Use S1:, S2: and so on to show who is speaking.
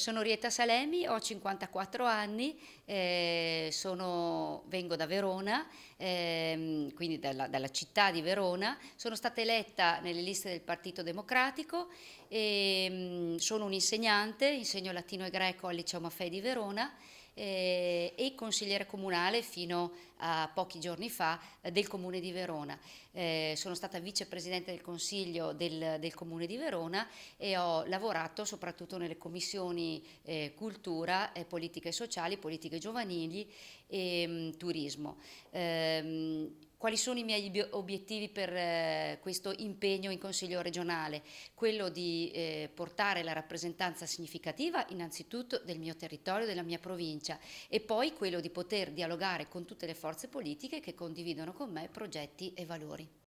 S1: Sono Rieta Salemi, ho 54 anni, vengo da Verona, quindi dalla città di Verona. Sono stata eletta nelle liste del Partito Democratico e sono un'insegnante, insegno latino e greco al Liceo Maffei di Verona e consigliere comunale fino a pochi giorni fa del Comune di Verona. Sono stata vicepresidente del Consiglio del Comune di Verona e ho lavorato soprattutto nelle commissioni cultura, politiche sociali, politiche giovanili e turismo. Quali sono i miei obiettivi per questo impegno in Consiglio regionale? Quello di portare la rappresentanza significativa innanzitutto del mio territorio, della mia provincia, e poi quello di poter dialogare con tutte le forze politiche che condividono con me progetti e valori.